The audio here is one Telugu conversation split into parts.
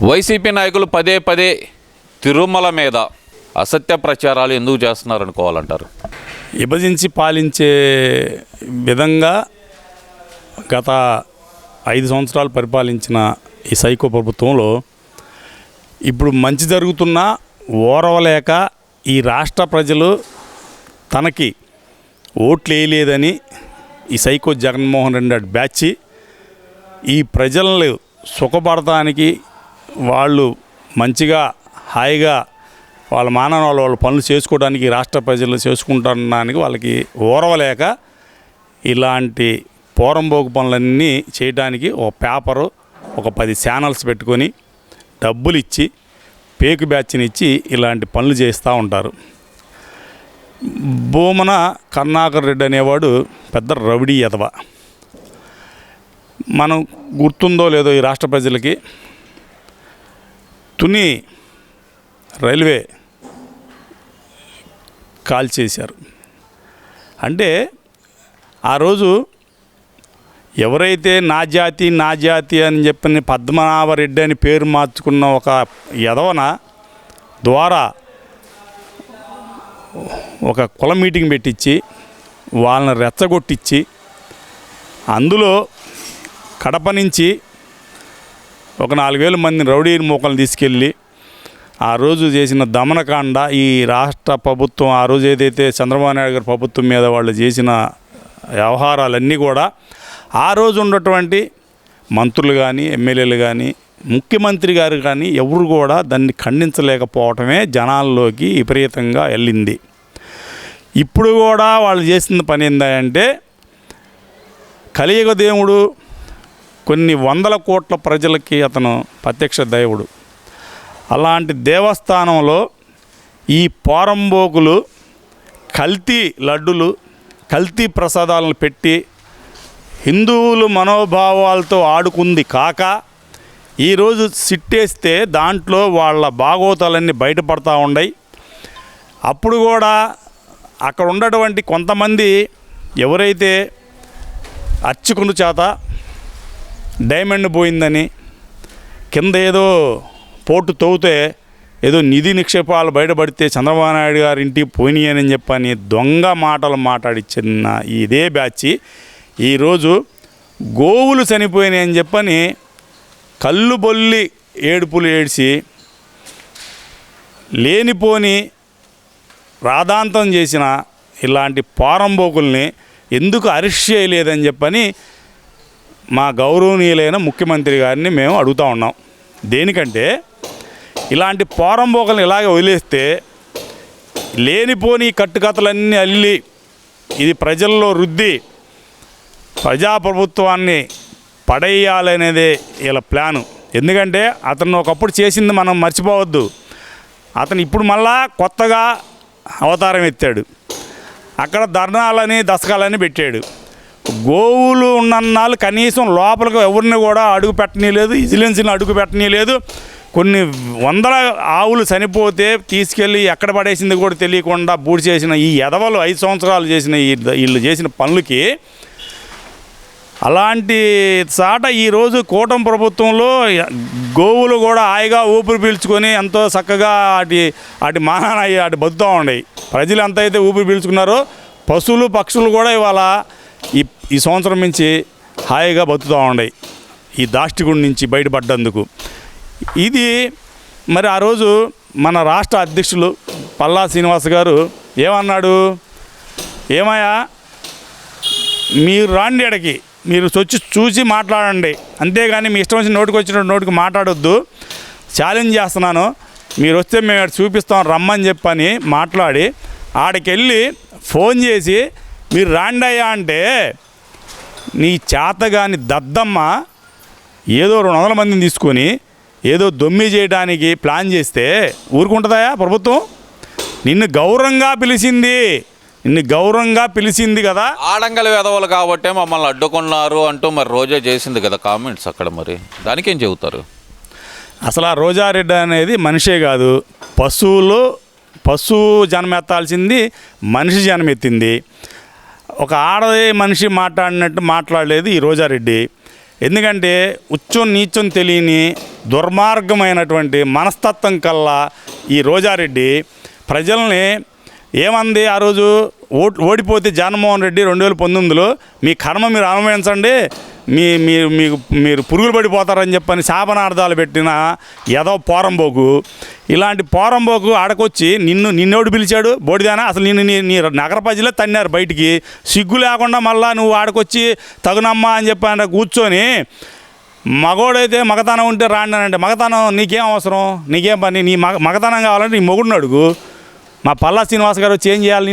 వైసీపీ నాయకులు పదే పదే తిరుమల మీద అసత్య ప్రచారాలు ఎందుకు చేస్తున్నారనుకోవాలంటారు? విభజించి పాలించే విధంగా గత 5 సంవత్సరాలు పరిపాలించిన ఈ సైకో ప్రభుత్వంలో ఇప్పుడు మంచి జరుగుతున్నా ఓరవలేక ఈ రాష్ట్ర ప్రజలు తనకి ఓట్లు వేయలేదని ఈ సైకో జగన్మోహన్ రెడ్డి బ్యాచ్ ఈ ప్రజలను సుఖపడటానికి వాళ్ళు మంచిగా హాయిగా వాళ్ళ మానవాళ్ళు వాళ్ళ పనులు చేసుకోవడానికి రాష్ట్ర ప్రజలు చేసుకుంటానికి వాళ్ళకి ఓరవలేక ఇలాంటి పోరంబోకు పనులన్నీ చేయడానికి ఒక పేపరు ఒక 10 ఛానల్స్ పెట్టుకొని డబ్బులు ఇచ్చి పేకు బ్యాచ్ని ఇచ్చి ఇలాంటి పనులు చేస్తూ ఉంటారు. భూమన కరుణాకర్ రెడ్డి అనేవాడు పెద్ద రౌడీ ఎదవ. మనం గుర్తుందో లేదో ఈ రాష్ట్ర ప్రజలకి తుని రైల్వే కాల్ చేశారు. అంటే ఆ రోజు ఎవరైతే నా జాతి అని చెప్పిన పద్మనాభరెడ్డి అని పేరు మార్చుకున్న ఒక యదవన ద్వారా ఒక కుల మీటింగ్ పెట్టించి వాళ్ళని రెచ్చగొట్టించి అందులో కడప నుంచి ఒక 4,000 మంది రౌడీ మూకలను తీసుకెళ్ళి ఆ రోజు చేసిన దమనకాండ ఈ రాష్ట్ర ప్రభుత్వం ఆ రోజు ఏదైతే చంద్రబాబు నాయుడు గారి ప్రభుత్వం మీద వాళ్ళు చేసిన వ్యవహారాలన్నీ కూడా ఆ రోజు ఉన్నటువంటి మంత్రులు కానీ ఎమ్మెల్యేలు కానీ ముఖ్యమంత్రి గారు కానీ ఎవరు కూడా దాన్ని ఖండించలేకపోవటమే జనాల్లోకి విపరీతంగా వెళ్ళింది. ఇప్పుడు కూడా వాళ్ళు చేసిన పని ఏంటంటే కలియుగ దేవుడు కొన్ని 100 కోట్ల ప్రజలకి అతను ప్రత్యక్ష దైవుడు. అలాంటి దేవస్థానంలో ఈ పోరంబోకులు కల్తీ లడ్డులు కల్తీ ప్రసాదాలను పెట్టి హిందువులు మనోభావాలతో ఆడుకుంది కాక ఈరోజు సిట్టేస్తే దాంట్లో వాళ్ళ భాగోతాలన్నీ బయటపడతా ఉన్నాయి. అప్పుడు కూడా అక్కడ ఉన్నటువంటి కొంతమంది ఎవరైతే అర్చకుని చేత డైమండ్ పోయిందని కింద ఏదో పోటు తవ్వుతే ఏదో నిధి నిక్షేపాలు బయటపడితే చంద్రబాబు నాయుడు గారి ఇంటికి పోయినాయని చెప్పని దొంగ మాటలు మాట్లాడిచ్చిన ఇదే బ్యాచ్ ఈరోజు గోవులు చనిపోయినాయని చెప్పని కళ్ళు బొల్లి ఏడుపులు ఏడ్చి లేనిపోని రాధాంతం చేసిన ఇలాంటి పోరంబోకుల్ని ఎందుకు అరెస్ట్ చేయలేదని చెప్పని మా గౌరవనీయులైన ముఖ్యమంత్రి గారిని మేము అడుగుతూ ఉన్నాం. దేనికంటే ఇలాంటి పోరంబోకల్ని ఇలాగే వదిలేస్తే లేనిపోని కట్టుకథలన్నీ అల్లి ఇది ప్రజల్లో రుద్ది ప్రజాప్రభుత్వాన్ని పడేయాలనేదే వీళ్ళ ప్లాను. ఎందుకంటే అతను ఒకప్పుడు చేసింది మనం మర్చిపోవద్దు. అతను ఇప్పుడు మళ్ళా కొత్తగా అవతారం ఎత్తాడు. అక్కడ ధర్నాలని దశకాలని పెట్టాడు. గోవులు ఉన్నన్నాళ్ళు కనీసం లోపలికి ఎవరిని కూడా అడుగు పెట్టనీయలేదు, విజిలెన్స్ని అడుగు పెట్టనీయలేదు. కొన్ని 100 ఆవులు చనిపోతే తీసుకెళ్ళి ఎక్కడ పడేసింది కూడా తెలియకుండా బూడి చేసిన ఈ ఎదవలు 5 సంవత్సరాలు చేసిన వీళ్ళు చేసిన పనులకి అలాంటి చాట ఈరోజు కూటమి ప్రభుత్వంలో గోవులు కూడా హాయిగా ఊపిరి పీల్చుకొని ఎంతో చక్కగా అటు మానాన అటు బతుకుతూ ఉన్నాయి. ప్రజలు ఎంత అయితే ఊపిరి పీల్చుకున్నారో పశువులు పక్షులు కూడా ఇవాళ ఈ సంవత్సరం నుంచి హాయిగా బతుకుతూ ఉన్నాయి ఈ దాష్టిగుడి నుంచి బయటపడ్డందుకు. ఇది మరి ఆ రోజు మన రాష్ట్ర అధ్యక్షులు పల్లా శ్రీనివాస్ గారు ఏమన్నాడు, ఏమయ్యా మీరు రాండి ఎడకి, మీరు వచ్చి చూసి మాట్లాడండి, అంతేగాని మీ ఇష్టం వచ్చిన నోటికి వచ్చిన నోటికి మాట్లాడొద్దు, ఛాలెంజ్ చేస్తున్నాను, మీరు వస్తే మేము చూపిస్తాం రమ్మని చెప్పని మాట్లాడి ఆడికెళ్ళి ఫోన్ చేసి మీరు రాండయ్యా అంటే నీ చేతగాని దద్దమ్మ ఏదో 200 మందిని తీసుకొని ఏదో దొమ్మి చేయడానికి ప్లాన్ చేస్తే ఊరుకుంటుందా ప్రభుత్వం? నిన్ను గౌరవంగా పిలిచింది కదా. ఆడంగల వెధవలు కాబట్టి మమ్మల్ని అడ్డుకున్నారు అంటూ మరి రోజా చేసింది కదా కామెంట్స్ అక్కడ, మరి దానికేం చెబుతారు? అసలు ఆ రోజారెడ్డి అనేది మనిషే కాదు, పశువు జన్మెత్తాల్సింది మనిషి జన్మెత్తింది. ఒక ఆడదే మనిషి మాట్లాడినట్టు మాట్లాడలేదు ఈ రోజారెడ్డి. ఎందుకంటే ఉచ్చం నీచం తెలియని దుర్మార్గమైనటువంటి మనస్తత్వం కల్లా ఈ రోజారెడ్డి ప్రజల్ని ఏమంది ఆ రోజు ఓడిపోతే జగన్మోహన్ రెడ్డి 2019లో మీ కర్మ మీరు అనుభవించండి, మీరు పురుగులు పడిపోతారని చెప్పని శాపనార్థాలు పెట్టిన ఏదో పోరంబోకు. ఇలాంటి పోరంబోకు ఆడకొచ్చి నిన్నోడు పిలిచాడు బోడిదానా, అసలు నీ నగర ప్రజలే తన్నారు బయటికి. సిగ్గు లేకుండా మళ్ళా నువ్వు ఆడకొచ్చి తగునమ్మా అని చెప్పి కూర్చొని మగోడైతే మగతనం ఉంటే రాండి అంటే మగతనం నీకేం అవసరం, నీకేం పని, నీ మగతనం కావాలంటే నీ మొగుడిని అడుగు. మా పల్లా శ్రీనివాస్ గారు వచ్చి ఏం చేయాలి,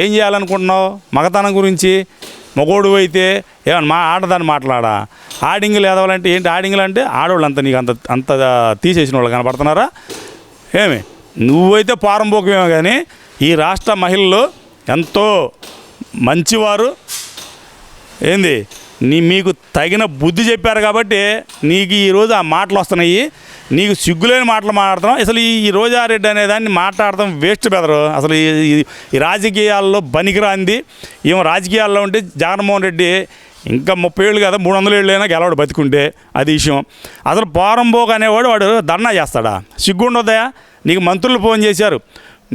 ఏం చేయాలనుకుంటున్నావు మగతనం గురించి? మగోడు అయితే ఏమన్నా ఆడదాన్ని మాట్లాడా? ఆడింగులు ఎదవాలంటే ఏంటి? ఆడింగులు అంటే ఆడవాళ్ళు అంతా నీకు అంత తీసేసిన వాళ్ళు కనపడుతున్నారా ఏమి? నువ్వైతే పారంపోకమేమో కానీ ఈ రాష్ట్ర మహిళలు ఎంతో మంచివారు. ఏంది మీకు తగిన బుద్ధి చెప్పారు కాబట్టి నీకు ఈరోజు ఆ మాటలు వస్తున్నాయి. నీకు సిగ్గులేని మాటలు మాట్లాడతాం. అసలు ఈ రోజారెడ్డి అనే దాన్ని మాట్లాడటం వేస్ట్ బెదరు. అసలు ఈ రాజకీయాల్లో బనికిరాంది. ఏమో రాజకీయాల్లో ఉంటే జగన్మోహన్ రెడ్డి ఇంకా 30 ఏళ్ళు కదా 300 ఏళ్ళు అయినా గెలవాడు బతికుంటే, అది విషయం. అసలు పోరంబోకు అనేవాడు వాడు ధర్నా చేస్తాడా? సిగ్గు ఉండొద్దయా? నీకు మంత్రులు ఫోన్ చేశారు,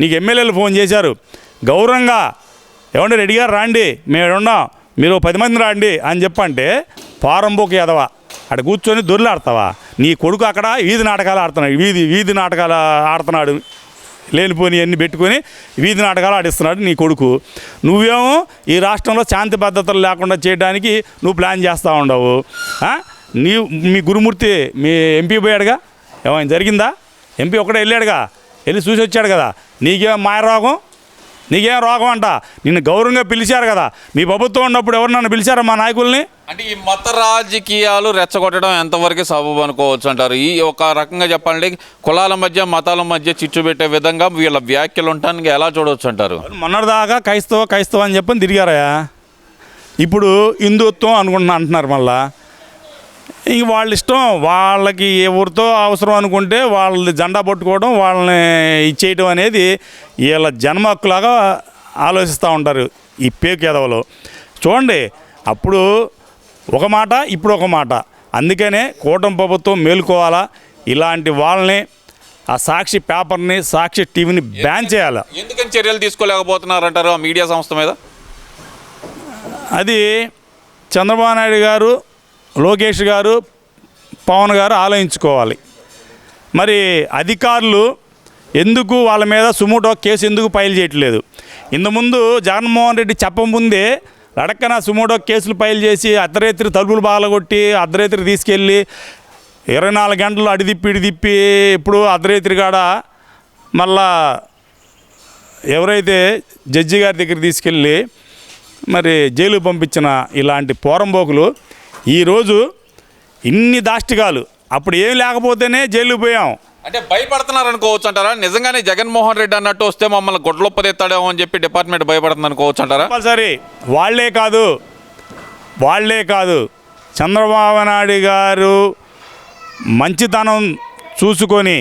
నీకు ఎమ్మెల్యేలు ఫోన్ చేశారు, గౌరవంగా ఏమంటే రెడ్డి గారు రాండి మేము ఉన్నాం, మీరు 10 మంది రాండి అని చెప్పంటే పోరంబోకు ఎదవా అక్కడ కూర్చొని దొర్లాడతావా? నీ కొడుకు అక్కడ వీధి నాటకాలు ఆడుతున్నాడు, వీధి నాటకాలు ఆడుతున్నాడు, లేనిపోని అన్నీ పెట్టుకొని వీధి నాటకాలు ఆడిస్తున్నాడు నీ కొడుకు. నువ్వేమో ఈ రాష్ట్రంలో శాంతి భద్రతలు లేకుండా చేయడానికి నువ్వు ప్లాన్ చేస్తూ ఉండవు. మీ గురుమూర్తి మీ ఎంపీ పోయాడుగా, ఏమైనా జరిగిందా? ఎంపీ ఒక్కడే వెళ్ళాడుగా, వెళ్ళి చూసి వచ్చాడు కదా. నీకేం మాయరోగం, నీకేం రోగం అంట? నిన్ను గౌరవంగా పిలిచారు కదా. మీ ప్రభుత్వం ఉన్నప్పుడు ఎవరు నన్ను పిలిచారా మా నాయకుల్ని? అంటే ఈ మత రాజకీయాలు రెచ్చగొట్టడం ఎంతవరకు సబబు అనుకోవచ్చు అంటారు? ఈ ఒక రకంగా చెప్పాలంటే కులాల మధ్య మతాల మధ్య చిచ్చు పెట్టే విధంగా వీళ్ళ వ్యాఖ్యలు ఉండటానికి ఎలా చూడవచ్చు అంటారు? మొన్నటిదాకా క్రైస్తవ అని చెప్పని తిరిగారయా, ఇప్పుడు హిందుత్వం అంటున్నారు మళ్ళా. ఇంక వాళ్ళ ఇష్టం, వాళ్ళకి ఎవరితో అవసరం అనుకుంటే వాళ్ళది జెండా పట్టుకోవడం, వాళ్ళని ఇచ్చేయటం అనేది వీళ్ళ జన్మ హక్కులాగా ఆలోచిస్తూ ఉంటారు ఈ పేక్ ఎదవలు. చూడండి, అప్పుడు ఒక మాట, ఇప్పుడు ఒక మాట. అందుకనే కూటమి ప్రభుత్వం మేలుకోవాలా, ఇలాంటి వాళ్ళని ఆ సాక్షి పేపర్ని, సాక్షి టీవీని బ్యాన్ చేయాలి. ఎందుకని చర్యలు తీసుకోలేకపోతున్నారంటారు ఆ మీడియా సంస్థ మీద? అది చంద్రబాబు నాయుడు గారు, లోకేష్ గారు, పవన్ గారు ఆలోచించుకోవాలి. మరి అధికారులు ఎందుకు వాళ్ళ మీద సుమోటో కేసు ఎందుకు ఫైల్ చేయట్లేదు? ఇంతకుముందు జగన్మోహన్ రెడ్డి చెప్పముందే లడక్కన సుమోటో కేసులు ఫైల్ చేసి అర్ధరాత్రి తలుపులు బాగలగొట్టి అర్ధరాత్రి తీసుకెళ్ళి 24 గంటలు ఇడి తిప్పి ఇప్పుడు అర్ధరాత్రి కాడ మళ్ళా ఎవరైతే జడ్జి గారి దగ్గర తీసుకెళ్ళి మరి జైలు పంపించిన ఇలాంటి పోరంబోకులు ఈరోజు ఇన్ని దాష్టికాలు, అప్పుడు ఏం లేకపోతేనే జైలుకి పోయాం. అంటే భయపడుతున్నారు అనుకోవచ్చు అంటారా? నిజంగానే జగన్మోహన్ రెడ్డి అన్నట్టు వస్తే మమ్మల్ని గొడ్లొప్పదెత్తాడేమో అని చెప్పి డిపార్ట్మెంట్ భయపడుతుంది అనుకోవచ్చు అంటారా? సరే, వాళ్ళే కాదు చంద్రబాబు నాయుడు గారు మంచితనం చూసుకొని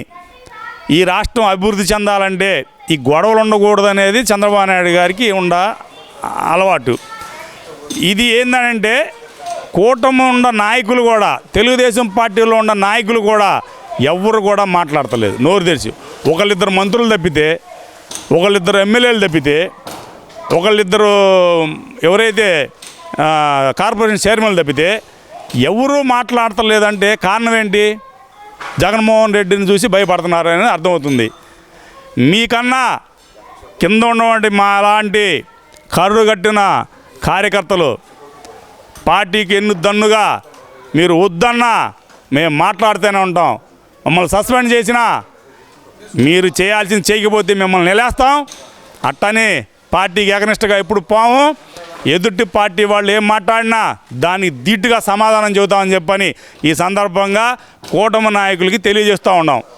ఈ రాష్ట్రం అభివృద్ధి చెందాలంటే ఈ గొడవలు ఉండకూడదు అనేది చంద్రబాబు నాయుడు గారికి అలవాటు. ఇది ఏంటంటే కూటమి ఉన్న నాయకులు కూడా, తెలుగుదేశం పార్టీలో ఉన్న నాయకులు కూడా ఎవరు కూడా మాట్లాడతలేదు నోరు తెరిచి. ఒకళ్ళిద్దరు మంత్రులు తప్పితే, ఒకళ్ళిద్దరు ఎమ్మెల్యేలు తప్పితే, ఒకళ్ళిద్దరు ఎవరైతే కార్పొరేషన్ చైర్మన్లు తప్పితే ఎవరూ మాట్లాడతలేదంటే కారణం ఏంటి? జగన్మోహన్ రెడ్డిని చూసి భయపడుతున్నారని అర్థమవుతుంది. మీకన్నా కింద ఉన్నటువంటి మా అలాంటి కర్రు కట్టిన కార్యకర్తలు పార్టీకి ఎన్నుదన్నుగా మీరు వద్దన్నా మేము మాట్లాడుతూనే ఉంటాం. మమ్మల్ని సస్పెండ్ చేసినా మీరు చేయాల్సింది చేయకపోతే మిమ్మల్ని నిలేస్తాం. అట్టని పార్టీకి ఏకనిష్టగా ఎప్పుడు పోము. ఎదుటి పార్టీ వాళ్ళు ఏం మాట్లాడినా దానికి ధీటుగా సమాధానం చెబుతామని చెప్పని ఈ సందర్భంగా కూటమి నాయకులకి తెలియజేస్తూ ఉన్నాం.